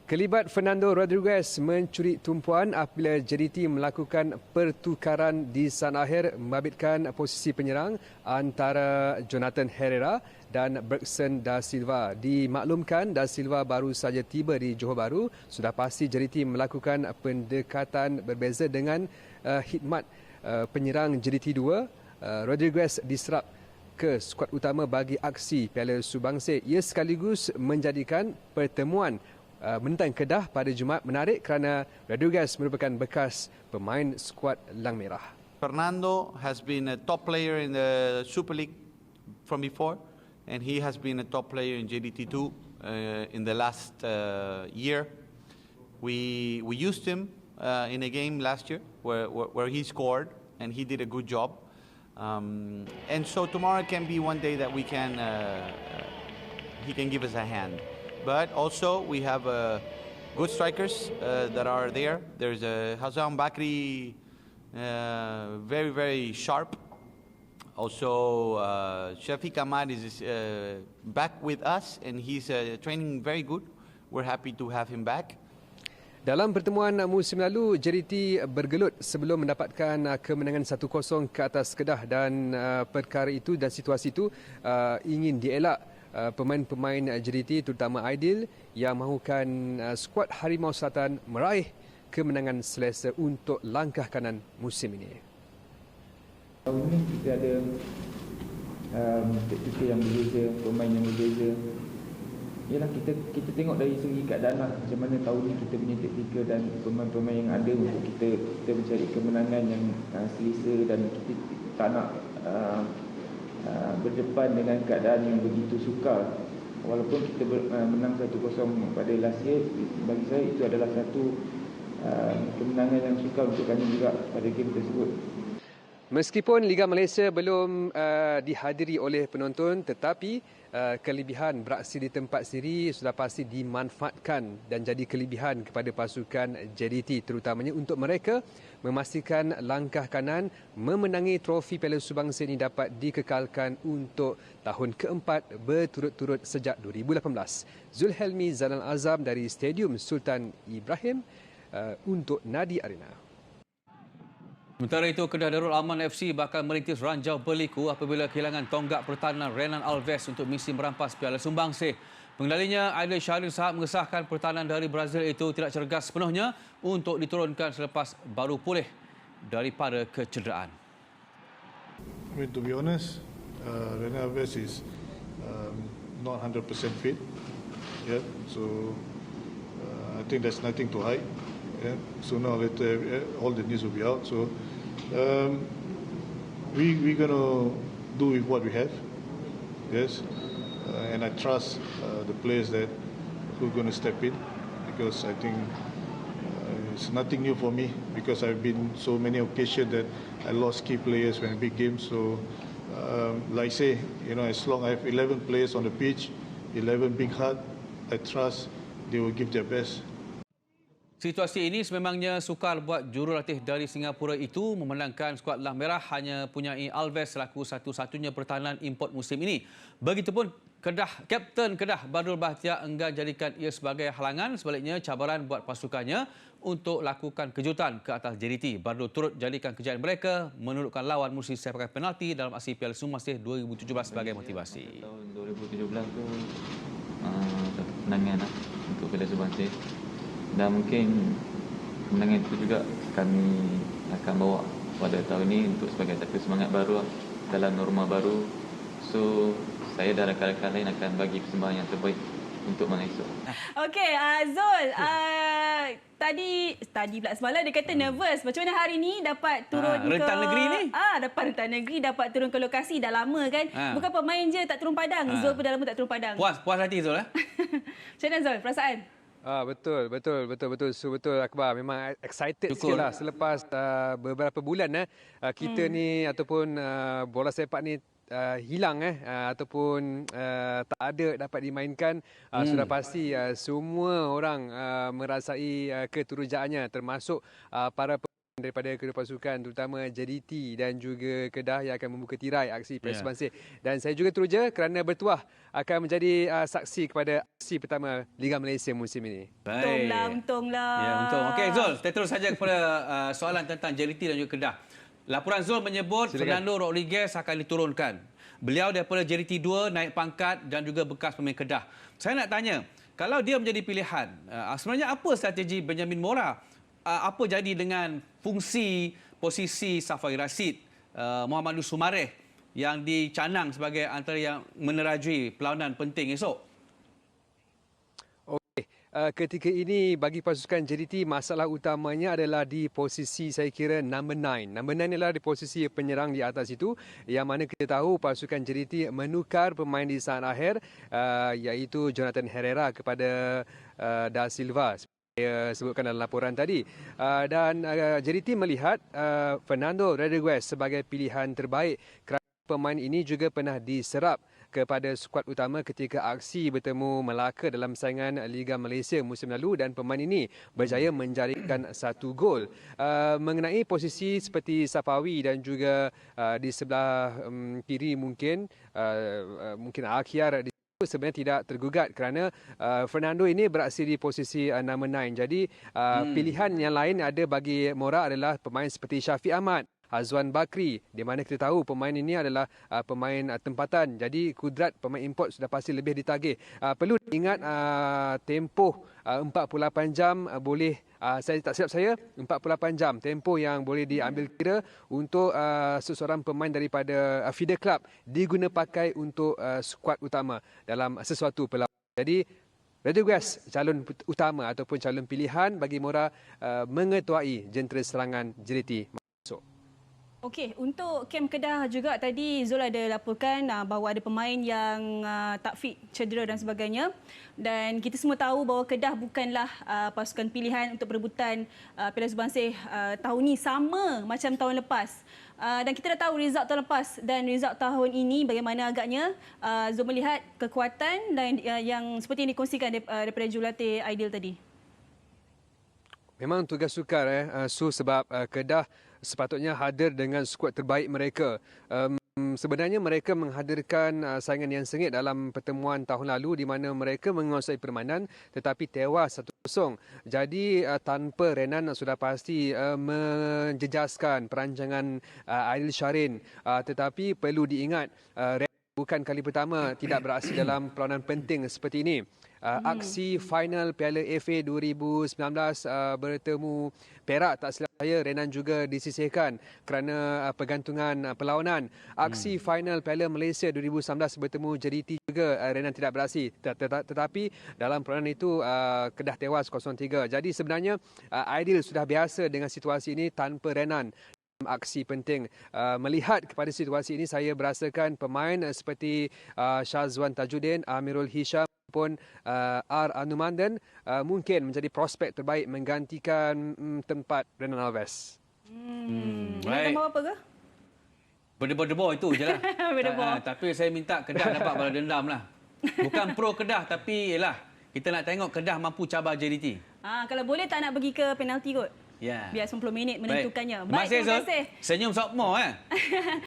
Kelibat Fernando Rodriguez mencuri tumpuan apabila JDT melakukan pertukaran di saat akhir membabitkan posisi penyerang antara Jonathan Herrera dan Bergson Da Silva. Dimaklumkan Da Silva baru saja tiba di Johor Bahru, sudah pasti JDT melakukan pendekatan berbeza dengan khidmat penyerang JDT 2. Rodriguez diserap ke skuad utama bagi aksi Piala Subangsih. Ia sekaligus menjadikan pertemuan menentang Kedah pada Jumaat menarik kerana Rodriguez merupakan bekas pemain skuad Lang Merah. Fernando has been a top player in the Super League from before, and he has been a top player in JDT2 in the last year. We used him in a game last year where he scored and he did a good job. And so tomorrow can be one day that we can he can give us a hand. But also we have good strikers that are there. There's Hazam Bakri, very, very sharp. Also, Shafiq Ahmad is back with us and he's training very good. We're happy to have him back. Dalam pertemuan musim lalu, JDT bergelut sebelum mendapatkan kemenangan 1-0 ke atas Kedah dan perkara itu dan situasi itu ingin dielak pemain-pemain JDT terutama Aidil yang mahukan skuad Harimau Selatan meraih kemenangan selesa untuk langkah kanan musim ini. Tahun ini kita ada taktikal yang berbeza, pemain yang berbeza. Yalah, kita tengok dari segi keadaan lah, macam mana tahun ni kita punya taktikal dan pemain-pemain yang ada untuk kita mencari kemenangan yang selesa dan kita tak nak berdepan dengan keadaan yang begitu sukar. Walaupun kita menang 1-0 pada last year, bagi saya itu adalah satu kemenangan yang sukar untuk kami juga pada game tersebut. Meskipun Liga Malaysia belum dihadiri oleh penonton, tetapi kelebihan beraksi di tempat sendiri sudah pasti dimanfaatkan dan jadi kelebihan kepada pasukan JDT, terutamanya untuk mereka memastikan langkah kanan memenangi trofi Piala Subangsih ini dapat dikekalkan untuk tahun keempat berturut-turut sejak 2018. Zulhelmi Zainal Azam dari Stadium Sultan Ibrahim untuk Nadi Arena. Sementara itu, Kedah Darul Aman FC bakal merintis ranjau berliku apabila kehilangan tonggak pertahanan Renan Alves untuk misi merampas Piala Sumbangsi. Pengendalinya Aidil Syahrin Sahab mengesahkan pertahanan dari Brazil itu tidak cergas sepenuhnya untuk diturunkan selepas baru pulih daripada kecederaan. I mean, to be honest, Renan Alves is not 100% fit yet, so I think there's nothing to hide. Yeah, sooner or later, all the news will be out. So we're gonna do with what we have. Yes, and I trust the players that who are gonna step in, because I think it's nothing new for me, because I've been so many occasions that I lost key players when big games. So like I say, as long as I have 11 players on the pitch, 11 big heart, I trust they will give their best. Situasi ini sememangnya sukar buat jurulatih dari Singapura itu memenangkan skuad Lang Merah hanya punyai Alves selaku satu-satunya pertahanan import musim ini. Begitupun Kapten Kedah Badrul Bahtiar enggan jadikan ia sebagai halangan, sebaliknya cabaran buat pasukannya untuk lakukan kejutan ke atas JDT. Badrul turut jadikan kejayaan mereka menundukkan lawan melalui sepakan penalti dalam aksi Piala Sumbangsi 2017 sebagai motivasi. Tahun 2017 tu kemenangan untuk Piala Sumbangsi. Dan mungkin kemenangan itu juga kami akan bawa pada tahun ini untuk sebagai satu semangat baru dalam norma baru. So, saya dan rakan-rakan lain akan bagi persembahan yang terbaik untuk mengesok. Okey, Zul, tadi pula semalam dia kata nervous. Macam mana hari ni dapat turun ke rentan negeri ni? Dapat rentan negeri, dapat turun ke lokasi dah lama kan. Bukan pemain je tak turun padang. Zul pun dah lama tak turun padang. Puas hati Zul Macam mana Zul, perasaan? Betul. So betul Akbar, memang excited sikitlah selepas beberapa bulan kita ni ataupun bola sepak ni hilang ataupun tak ada dapat dimainkan. Sudah pasti semua orang merasai keterujaannya, termasuk para daripada kedua pasukan terutama JDT dan juga Kedah yang akan membuka tirai aksi Persib. Dan saya juga teruja kerana bertuah akan menjadi saksi kepada aksi pertama Liga Malaysia musim ini. Baik. Untunglah. Ya, untung. Okey Zul, kita terus saja kepada soalan tentang JDT dan juga Kedah. Laporan Zul menyebut Fernando Rodriguez akan diturunkan. Beliau daripada JDT 2 naik pangkat dan juga bekas pemain Kedah. Saya nak tanya, kalau dia menjadi pilihan, sebenarnya apa strategi Benjamin Mora? Apa jadi dengan fungsi posisi Safari Rashid, Muhammadul Sumareh yang dicanang sebagai antara yang menerajui perlawanan penting esok? Okey, ketika ini bagi pasukan JDT masalah utamanya adalah di posisi saya kira number 9. Number 9 adalah di posisi penyerang di atas itu yang mana kita tahu pasukan JDT menukar pemain di saat akhir iaitu Jonathan Herrera kepada Da Silva. Saya sebutkan dalam laporan tadi. Dan JDT melihat Fernando Rodriguez sebagai pilihan terbaik kerana pemain ini juga pernah diserap kepada skuad utama ketika aksi bertemu Melaka dalam saingan Liga Malaysia musim lalu dan pemain ini berjaya menjaringkan 1 gol. Mengenai posisi seperti Safawi dan juga di sebelah kiri mungkin Akhyar sebenarnya tidak tergugat kerana Fernando ini beraksi di posisi number 9. Jadi pilihan yang lain ada bagi Mora adalah pemain seperti Syafiq Ahmad, Azwan Bakri, di mana kita tahu pemain ini adalah pemain tempatan. Jadi kudrat pemain import sudah pasti lebih ditagih. Perlu diingat tempoh 48 jam boleh saya tak silap saya 48 jam tempoh yang boleh diambil kira untuk seseorang pemain daripada feeder club diguna pakai untuk skuad utama dalam sesuatu perlawanan. Jadi Rodriguez calon utama ataupun calon pilihan bagi Mora mengetuai jentera serangan JDT. Okey, untuk kem Kedah juga tadi Zul ada laporkan bahawa ada pemain yang tak fit, cedera dan sebagainya. Dan kita semua tahu bahawa Kedah bukanlah pasukan pilihan untuk perebutan Piala Subansih tahun ini sama macam tahun lepas. Dan kita dah tahu result tahun lepas dan result tahun ini bagaimana agaknya. Zul melihat kekuatan dan yang seperti yang dikongsikan daripada jurulatih Aidil tadi. Memang tugas sukar sebab Kedah sepatutnya hadir dengan skuad terbaik mereka. Sebenarnya mereka menghadirkan saingan yang sengit dalam pertemuan tahun lalu di mana mereka menguasai permainan tetapi tewas 1-0. Jadi tanpa Renan sudah pasti menjejaskan perancangan Aidil Syarin. Tetapi perlu diingat Renan bukan kali pertama tidak beraksi dalam perlawanan penting seperti ini. Aksi final Piala FA 2019 bertemu Perak, tak silap saya Renan juga disisihkan kerana pergantungan perlawanan. Aksi final Piala Malaysia 2019 bertemu JDT juga Renan tidak beraksi. Tetapi dalam perlawanan itu Kedah tewas 0-3. Jadi sebenarnya Aidil sudah biasa dengan situasi ini tanpa Renan. Aksi penting. Melihat kepada situasi ini saya berasakan pemain seperti Syazwan Tajuddin, Amirul Hisham pun R. Anumandan mungkin menjadi prospek terbaik menggantikan tempat Renan Alves. Nak tambah apa ke? Berdebar-debar itu je lah. Berdebar. Tapi saya minta Kedah dapat balas dendam lah. Bukan pro Kedah tapi yelah, kita nak tengok Kedah mampu cabar JDT. Kalau boleh tak nak pergi ke penalti kot. Ya. Biar 90 minit menentukannya. Baik. Terima kasih, terima kasih. Senyum sok more